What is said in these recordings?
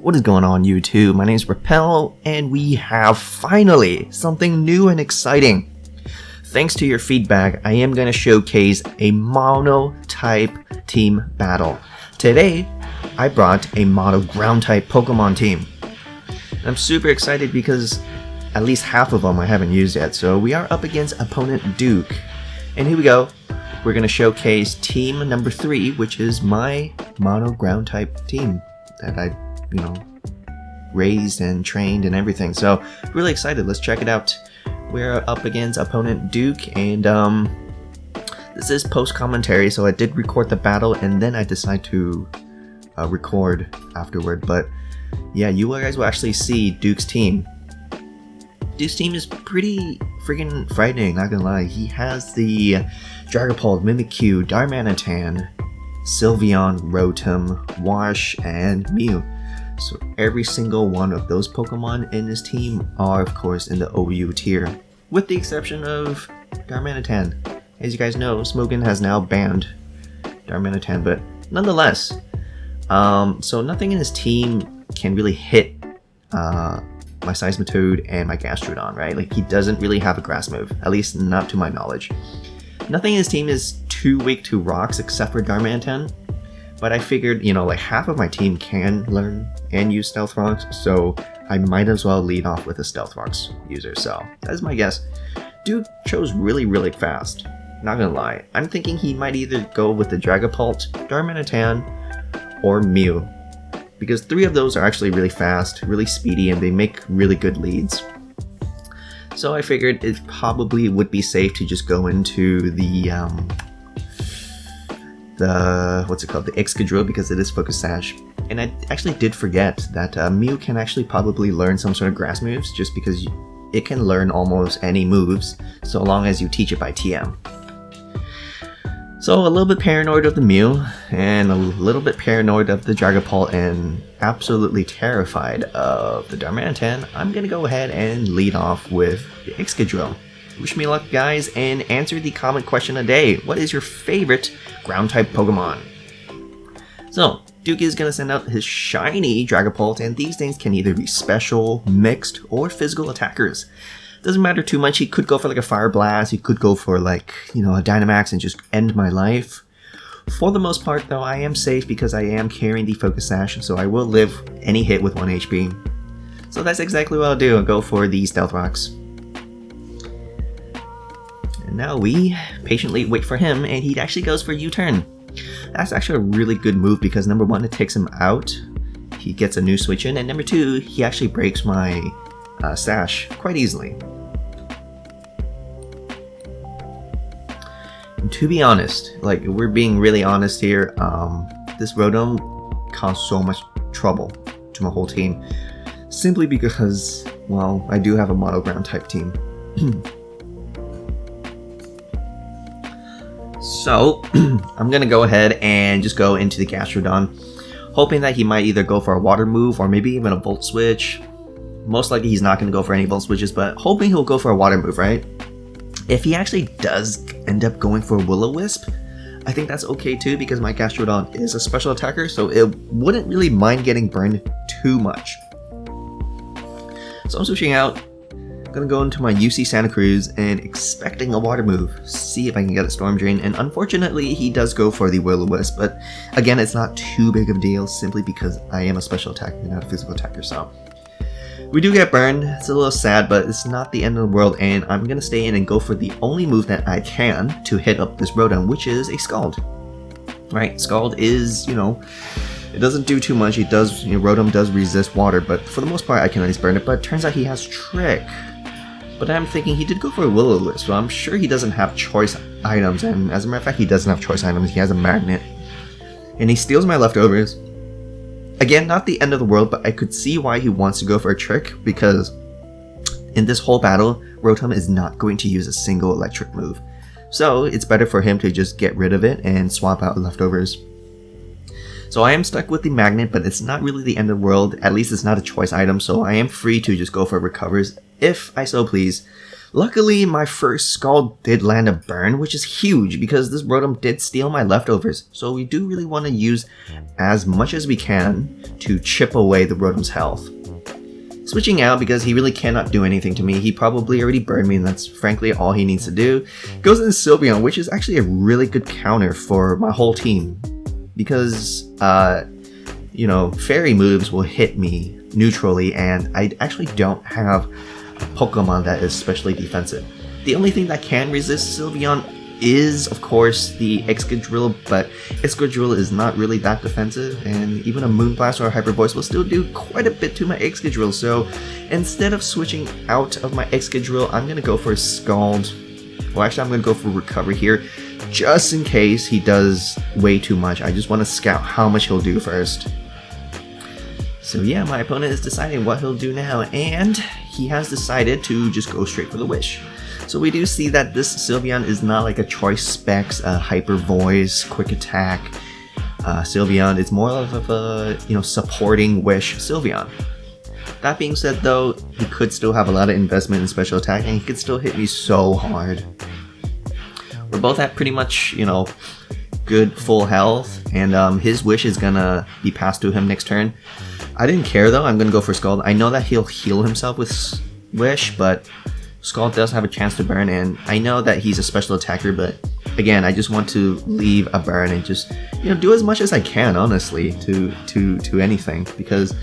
What is going on, YouTube? My name is Repel, and we have finally something new and exciting. Thanks to your feedback, I am going to showcase a mono-type team battle. Today, I brought a mono ground-type Pokemon team. I'm super excited because at least half of them I haven't used yet, so we are up against opponent Duke. And here we go. We're going to showcase team number 3, which is my mono ground-type team that I raised and trained and everything. So really excited. Let's check it out. We're up against opponent Duke, and this is post commentary, so I did record the battle and then I decided to record afterward. But yeah, you guys will actually see Duke's team. Duke's team is pretty freaking frightening, not gonna lie. He has the Dragapult, Mimikyu, Darmanitan, Sylveon, Rotom-Wash, and Mew. So every single one of those Pokemon in this team are, of course, in the OU tier, with the exception of Darmanitan. As you guys know, Smogon has now banned Darmanitan, but nonetheless, so nothing in his team can really hit my Seismitoad and my Gastrodon, right? Like, he doesn't really have a grass move, at least not to my knowledge. Nothing in his team is too weak to rocks except for Darmanitan. But I figured, like half of my team can learn and use Stealth Rocks, so I might as well lead off with a Stealth Rocks user, so that's my guess. Dude chose really fast, not gonna lie. I'm thinking he might either go with the Dragapult, Darmanitan, or Mew, because 3 of those are actually really fast, really speedy, and they make really good leads. So I figured it probably would be safe to just go into the what's it called, the Excadrill, because it is Focus Sash. And I actually did forget that Mew can actually probably learn some sort of grass moves, just because it can learn almost any moves so long as you teach it by TM. So a little bit paranoid of the Mew and a little bit paranoid of the Dragapult and absolutely terrified of the Darmanitan, I'm gonna go ahead and lead off with the Excadrill. Wish me luck, guys, and answer the comment question a day. What is your favorite ground-type Pokemon? So, Duke is going to send out his shiny Dragapult, and these things can either be special, mixed, or physical attackers. Doesn't matter too much. He could go for like a Fire Blast, he could go for like, a Dynamax and just end my life. For the most part, though, I am safe because I am carrying the Focus Sash, so I will live any hit with 1 HP. So that's exactly what I'll do. I'll go for the Stealth Rocks. And now we patiently wait for him, and he actually goes for U-turn. That's actually a really good move because number 1, it takes him out. He gets a new switch in, and number 2, he actually breaks my Sash quite easily. And to be honest, like, we're being really honest here, this Rotom caused so much trouble to my whole team, simply because, well, I do have a mono ground type team. So, I'm going to go ahead and just go into the Gastrodon, hoping that he might either go for a water move or maybe even a Volt Switch. Most likely he's not going to go for any Volt Switches, but hoping he'll go for a water move, right? If he actually does end up going for a Will-O-Wisp, I think that's okay too, because my Gastrodon is a special attacker, so it wouldn't really mind getting burned too much. So I'm switching out. Gonna go into my UC Santa Cruz and expecting a water move, see if I can get a Storm Drain, and unfortunately he does go for the Will-O-Wisp, but again, it's not too big of a deal simply because I am a special attacker, not a physical attacker. So we do get burned. It's a little sad, but it's not the end of the world, and I'm gonna stay in and go for the only move that I can to hit up this Rotom, which is a Scald. Right, Scald is, it doesn't do too much. It does, Rotom does resist water, but for the most part I can at least burn it, but it turns out he has Trick. But I'm thinking he did go for a Will-O-Wisp, so I'm sure he doesn't have choice items, and as a matter of fact, he doesn't have choice items, he has a Magnet. And he steals my leftovers. Again, not the end of the world, but I could see why he wants to go for a Trick, because in this whole battle, Rotom is not going to use a single electric move. So it's better for him to just get rid of it and swap out leftovers. So I am stuck with the Magnet, but it's not really the end of the world, at least it's not a choice item, so I am free to just go for recovers if I so please. Luckily, my first Scald did land a burn, which is huge because this Rotom did steal my leftovers. So we do really want to use as much as we can to chip away the Rotom's health. Switching out because he really cannot do anything to me. He probably already burned me and that's frankly all he needs to do. Goes into Sylveon, which is actually a really good counter for my whole team. Because, you know, fairy moves will hit me neutrally and I actually don't have a Pokemon that is especially defensive. The only thing that can resist Sylveon is, of course, the Excadrill, but Excadrill is not really that defensive, and even a Moonblast or a Hyper Voice will still do quite a bit to my Excadrill, so instead of switching out of my Excadrill, I'm going to go for a Scald. Well, actually, I'm going to go for Recover here, just in case he does way too much. I just want to scout how much he'll do first. So yeah, my opponent is deciding what he'll do now, and he has decided to just go straight for the Wish. So we do see that this Sylveon is not like a Choice Specs, Hyper Voice, Quick Attack Sylveon. It's more of a, you know, supporting Wish Sylveon. That being said though, he could still have a lot of investment in special attack and he could still hit me so hard. We're both at pretty much, you know, good full health, and his Wish is gonna be passed to him next turn. I didn't care though, I'm gonna go for Scald. I know that he'll heal himself with Wish, but Scald does have a chance to burn, and I know that he's a special attacker, but again, I just want to leave a burn and just, you know, do as much as I can, honestly, to anything, because,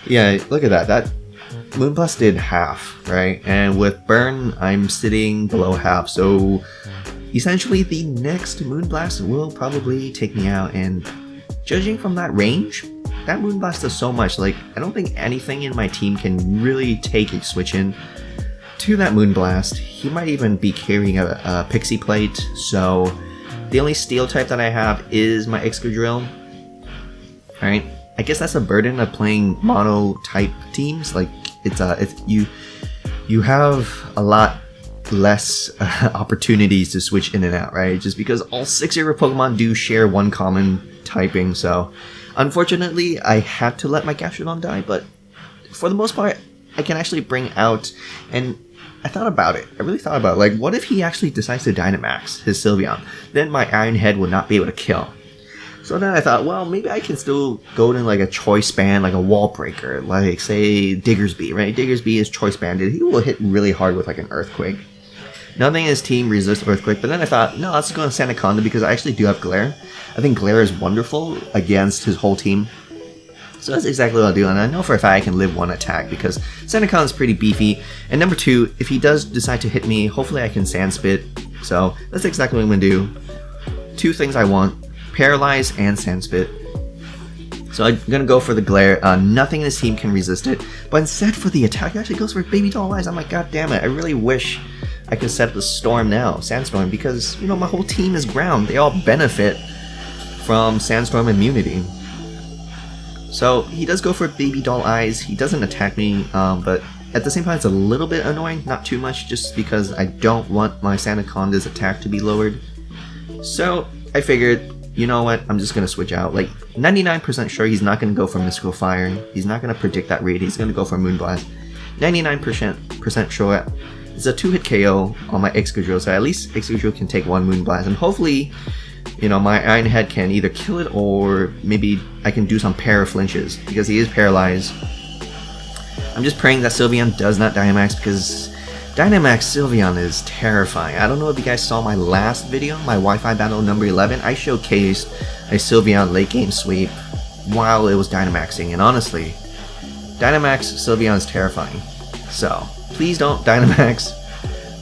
yeah, look at that. That Moonblast did half, right? And with burn, I'm sitting below half, so essentially the next Moonblast will probably take me out, and judging from that range, that Moonblast does so much. Like, I don't think anything in my team can really take a switch in to that Moonblast. He might even be carrying a Pixie Plate, so the only Steel type that I have is my Excadrill. Alright, I guess that's a burden of playing mono type teams. Like, it's you have a lot less opportunities to switch in and out, right? Just because all 6 of your Pokemon do share one common typing, so unfortunately I had to let my Gastrodon die, but for the most part I can actually bring out, and I thought about it. I really thought about it. Like, what if he actually decides to Dynamax his Sylveon? Then my Iron Head would not be able to kill. So then I thought, well, maybe I can still go in like a Choice Band, like a Wall Breaker, like say Diggersby, right? Diggersby is Choice Banded. He will hit really hard with like an Earthquake. Nothing in his team resists Earthquake, but then I thought, no, let's go on Sandaconda because I actually do have Glare. I think Glare is wonderful against his whole team. So that's exactly what I'll do, and I know for a fact I can live one attack because Sandaconda is pretty beefy. And number 2, if he does decide to hit me, hopefully I can Sand Spit. So that's exactly what I'm going to do. 2 things I want, Paralyze and Sand Spit. So I'm going to go for the Glare. Nothing in his team can resist it, but instead for the attack, he actually goes for Baby Doll Eyes. I'm like, god damn it, I really wish I could set up the Storm now, Sandstorm, because, you know, my whole team is ground. They all benefit from Sandstorm immunity. So he does go for Baby Doll Eyes. He doesn't attack me, but at the same time it's a little bit annoying, not too much, just because I don't want my Sandaconda's attack to be lowered. So I figured, you know what, I'm just going to switch out. Like, 99% sure he's not going to go for Mystical Fire. He's not going to predict that raid. He's going to go for Moonblast. 99% sure it's a 2-hit KO on my Excadrill, so at least Excadrill can take 1 Moonblast, and hopefully, you know, my Iron Head can either kill it or maybe I can do some para flinches because he is paralyzed. I'm just praying that Sylveon does not Dynamax because Dynamax Sylveon is terrifying. I don't know if you guys saw my last video, my Wi-Fi battle number 11. I showcased a Sylveon late game sweep while it was Dynamaxing, and honestly, Dynamax Sylveon is terrifying. So please don't Dynamax.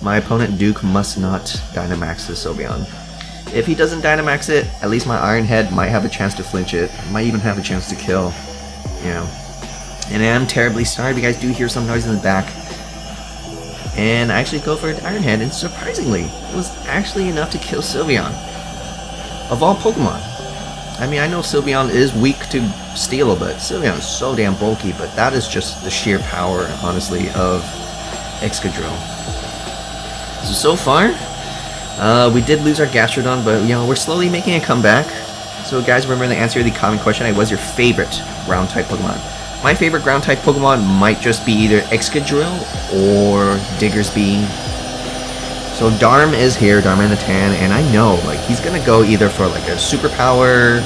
My opponent Duke must not Dynamax this Sylveon. If he doesn't Dynamax it, at least my Iron Head might have a chance to flinch it. Might even have a chance to kill. You know. And I'm terribly sorry if you guys do hear some noise in the back. And I actually go for an Iron Head, and surprisingly, it was actually enough to kill Sylveon. Of all Pokemon. I mean, I know Sylveon is weak to Steel, but Sylveon is so damn bulky, but that is just the sheer power, honestly, of Excadrill. So far, we did lose our Gastrodon, but, you know, we're slowly making a comeback. So guys, remember to answer the common question, what's your favorite ground-type Pokemon? My favorite ground-type Pokemon might just be either Excadrill or Diggersby. So Darm is here, Darmanitan, and I know like he's gonna go either for like a superpower,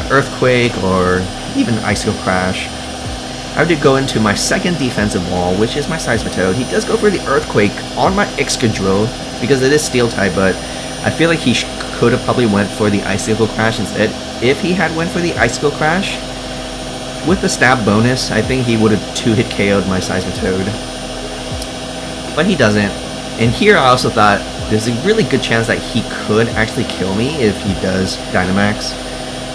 earthquake, or even icicle crash. I have to go into my second defensive wall, which is my Seismitoad. He does go for the earthquake on my Excadrill because it is steel type, but I feel like he could have probably went for the icicle crash instead. If he had went for the icicle crash with the stab bonus, I think he would have 2-hit KO'd my Seismitoad, but he doesn't. And here I also thought there's a really good chance that he could actually kill me if he does Dynamax,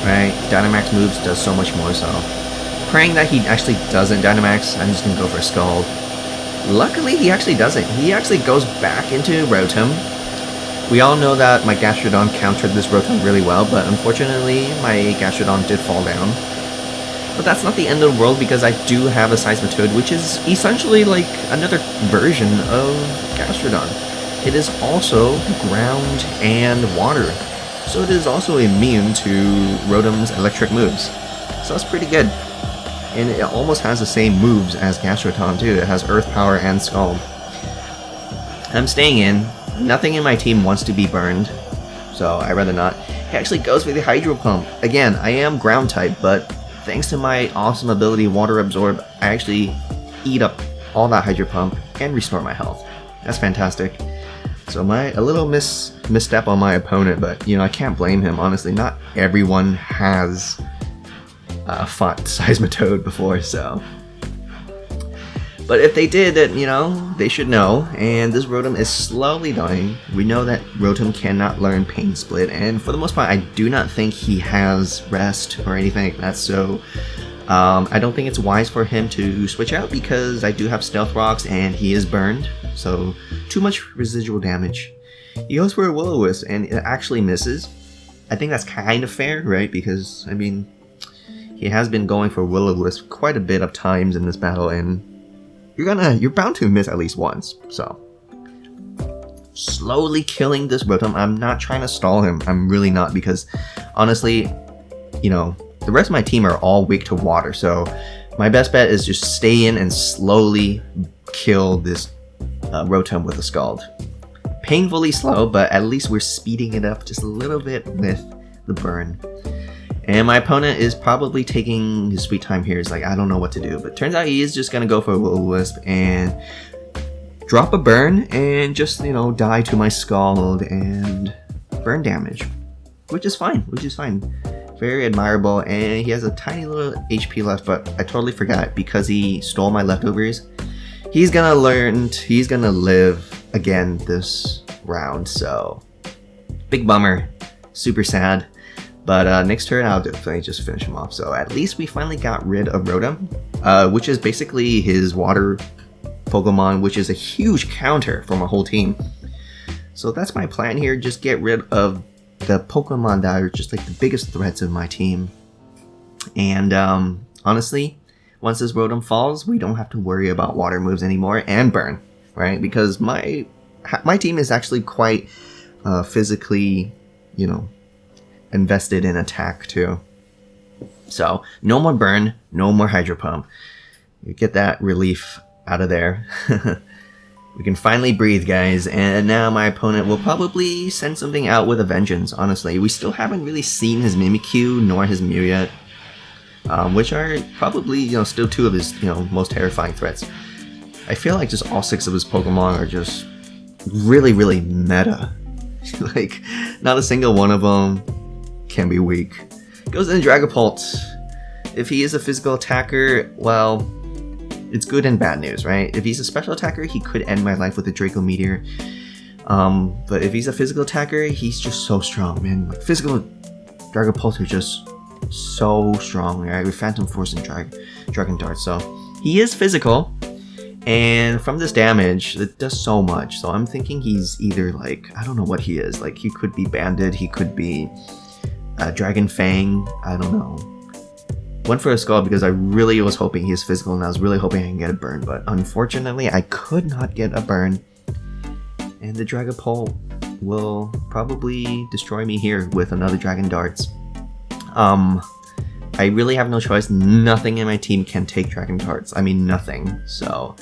right? Dynamax moves does so much more, so praying that he actually doesn't Dynamax, I'm just gonna go for a Scald. Luckily he actually doesn't. He actually goes back into Rotom. We all know that my Gastrodon countered this Rotom really well, but unfortunately my Gastrodon did fall down. But that's not the end of the world because I do have a Seismitoad, which is essentially like another version of Gastrodon. It is also ground and water, so it is also immune to Rotom's electric moves. So that's pretty good. And it almost has the same moves as Gastrodon too. It has Earth Power and Scald. I'm staying in. Nothing in my team wants to be burned, so I'd rather not. He actually goes for the Hydro Pump. Again, I am ground type, but thanks to my awesome ability Water Absorb, I actually eat up all that Hydro Pump and restore my health. That's fantastic. So a little misstep on my opponent, but you know, I can't blame him, honestly. Not everyone has fought Seismitoad before, so. But if they did, then, you know, they should know. And this Rotom is slowly dying. We know that Rotom cannot learn Pain Split, and for the most part, I do not think he has Rest or anything like that, so I don't think it's wise for him to switch out because I do have Stealth Rocks and he is burned, so too much residual damage. He goes for a Will-O-Wisp and it actually misses. I think that's kind of fair, right? Because, I mean, he has been going for Will-O-Wisp quite a bit of times in this battle, and you're bound to miss at least once. So slowly killing this Rotom. I'm not trying to stall him. I'm really not, because honestly, you know, the rest of my team are all weak to water. So my best bet is just stay in and slowly kill this Rotom with a Scald. Painfully slow, but at least we're speeding it up just a little bit with the burn. And my opponent is probably taking his sweet time here. He's like, I don't know what to do. But turns out he is just going to go for a Will-O-Wisp and drop a burn and just, you know, die to my Scald and burn damage. Which is fine, Very admirable, and he has a tiny little HP left, but I totally forgot because he stole my leftovers. He's gonna live again this round, so big bummer, super sad. But next turn I'll definitely just finish him off. So at least we finally got rid of Rotom, which is basically his water Pokemon, which is a huge counter for my whole team. So that's my plan here, just get rid of the Pokemon that are just like the biggest threats of my team. And honestly, once this Rotom falls, we don't have to worry about water moves anymore and burn, right? Because my team is actually quite physically, you know, invested in attack too. So no more burn, no more Hydro Pump. You get that relief out of there. We can finally breathe, guys, and now my opponent will probably send something out with a vengeance, honestly. We still haven't really seen his Mimikyu nor his Mew yet, which are probably, you know, still two of his, you know, most terrifying threats. I feel like just all 6 of his Pokemon are just really, really meta. Like, not a single one of them can be weak. Goes in Dragapult. If he is a physical attacker, well, it's good and bad news, right? If he's a special attacker, he could end my life with a Draco Meteor. But if he's a physical attacker, he's just so strong, man. Like, physical Dragapult are just so strong, right? With Phantom Force and Dragon Dart. So he is physical, and from this damage, it does so much. So I'm thinking he's either like, I don't know what he is. Like, he could be Banded, he could be Dragon Fang, I don't know. Went for a Skull because I really was hoping he is physical, and I was really hoping I can get a burn, but unfortunately I could not get a burn, and the Dragapult will probably destroy me here with another Dragon Darts. I really have no choice. Nothing in my team can take Dragon Darts. I mean, nothing. So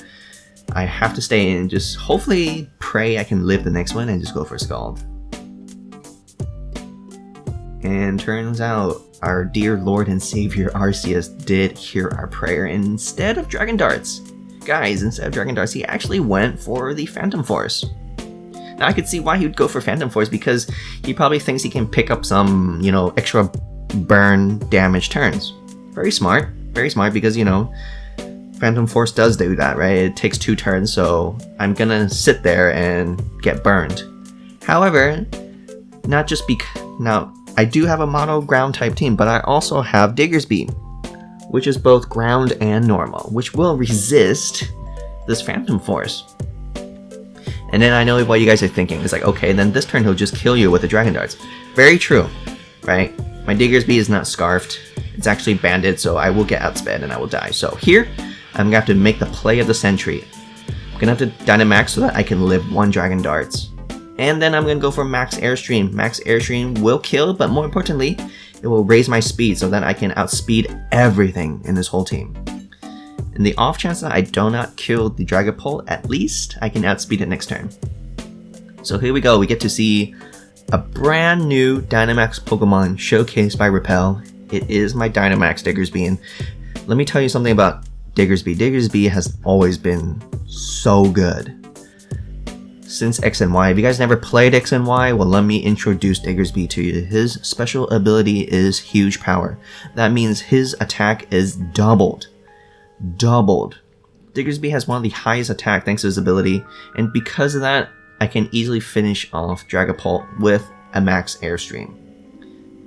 I have to stay in, just hopefully pray I can live the next one and just go for Scald. And turns out our dear Lord and Savior Arceus did hear our prayer, and instead of Dragon Darts, guys, instead of Dragon Darts, he actually went for the Phantom Force. Now I could see why he would go for Phantom Force, because he probably thinks he can pick up some, you know, extra burn damage turns. Very smart, because, you know, Phantom Force does do that, right? It takes 2 turns, so I'm gonna sit there and get burned. However, not just because... Now, I do have a mono ground type team, but I also have Diggersby, which is both ground and normal, which will resist this Phantom Force. And then I know what you guys are thinking. It's like, okay, then this turn he'll just kill you with the Dragon Darts. Very true, right? My Diggersby is not scarfed. It's actually banded, so I will get outsped and I will die. So here, I'm gonna have to make the play of the Sentry. I'm gonna have to Dynamax so that I can live 1 Dragon Darts. And then I'm gonna go for Max Airstream. Max Airstream will kill, but more importantly, it will raise my speed so that I can outspeed everything in this whole team. In the off chance that I do not kill the Dragapult, at least I can outspeed it next turn. So here we go, we get to see a brand new Dynamax Pokemon showcased by Repel. It is my Dynamax Diggersby, and let me tell you something about Diggersby. Diggersby has always been so good. Since X and Y. If you guys never played X and Y, well, let me introduce Diggersby to you. His special ability is Huge Power. That means his attack is doubled. Diggersby has one of the highest attack thanks to his ability, and because of that, I can easily finish off Dragapult with a Max Airstream.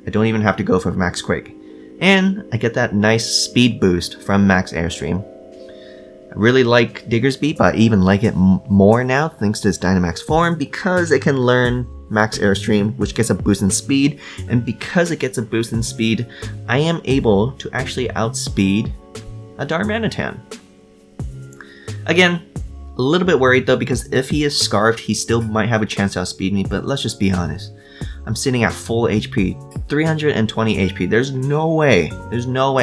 I don't even have to go for Max Quake. And I get that nice speed boost from Max Airstream. I really like Diggersby, but I even like it more now thanks to its Dynamax form, because it can learn Max Airstream, which gets a boost in speed, and because it gets a boost in speed, I am able to actually outspeed a Darmanitan. Again, a little bit worried though, because if he is scarfed, he still might have a chance to outspeed me, but let's just be honest. I'm sitting at full HP, 320 HP. There's no way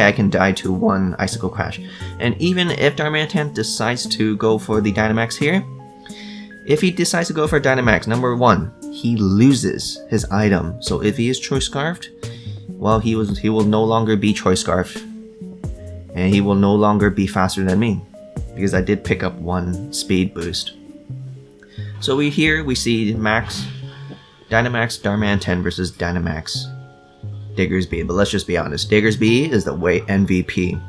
I can die to 1 Icicle Crash. And even if Darmanitan decides to go for the Dynamax here, if he decides to go for Dynamax, number 1, he loses his item. So if he is Choice Scarfed, well, he will no longer be Choice Scarfed, and he will no longer be faster than me, because I did pick up 1 speed boost. So we see Dynamax Darmanitan versus Dynamax Diggersby, but let's just be honest, Diggersby is the way MVP.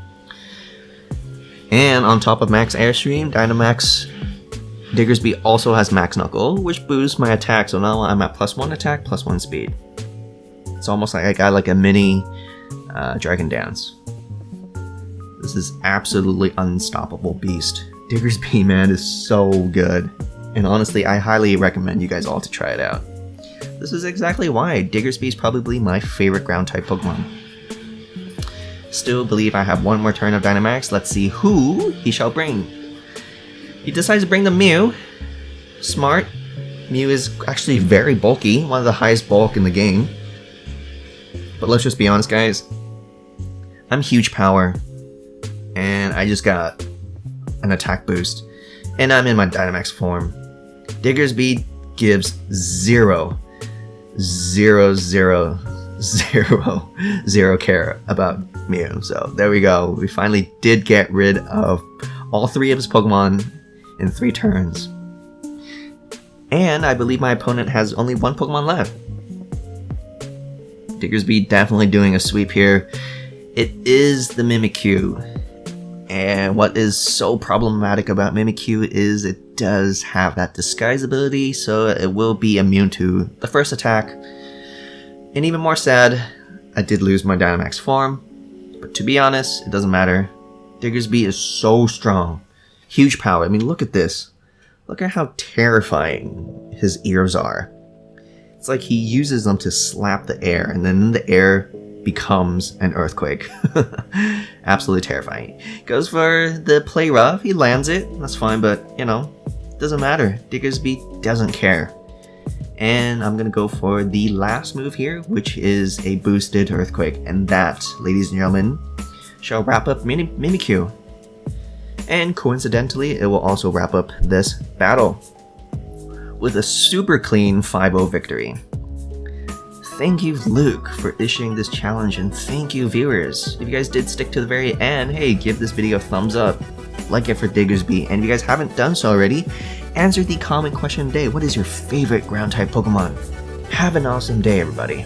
And on top of Max Airstream, Dynamax Diggersby also has Max Knuckle, which boosts my attack, so now I'm at +1 attack, +1 speed. It's almost like I got like a mini Dragon Dance. This is absolutely unstoppable beast. Diggersby, man, is so good. And honestly, I highly recommend you guys all to try it out. This is exactly why Diggersby is probably my favorite ground-type Pokemon. Still believe I have 1 more turn of Dynamax. Let's see who he shall bring. He decides to bring the Mew. Smart. Mew is actually very bulky, one of the highest bulk in the game. But let's just be honest, guys. I'm Huge Power, and I just got an attack boost, and I'm in my Dynamax form. Diggersby gives zero care about Mew. So there we go. We finally did get rid of all 3 of his Pokemon in 3 turns. And I believe my opponent has only 1 Pokemon left. Diggersby definitely doing a sweep here. It is the Mimikyu. And what is so problematic about Mimikyu is it does have that disguise ability, so it will be immune to the first attack. And even more sad, I did lose my Dynamax form, but to be honest, it doesn't matter. Diggersby is so strong. Huge Power. I mean, look at this. Look at how terrifying his ears are. It's like he uses them to slap the air, and then the air becomes an earthquake. Absolutely terrifying. Goes for the play rough. He lands it. That's fine, but, you know, doesn't matter. Diggersby doesn't care. And I'm gonna go for the last move here, which is a boosted earthquake. And that, ladies and gentlemen, shall wrap up Mimikyu. And coincidentally, it will also wrap up this battle with a super clean 5-0 victory. Thank you, Luke, for issuing this challenge, and thank you, viewers. If you guys did stick to the very end, hey, give this video a thumbs up, like it for Diggersby, and if you guys haven't done so already, answer the comment question today. What is your favorite ground-type Pokemon? Have an awesome day, everybody.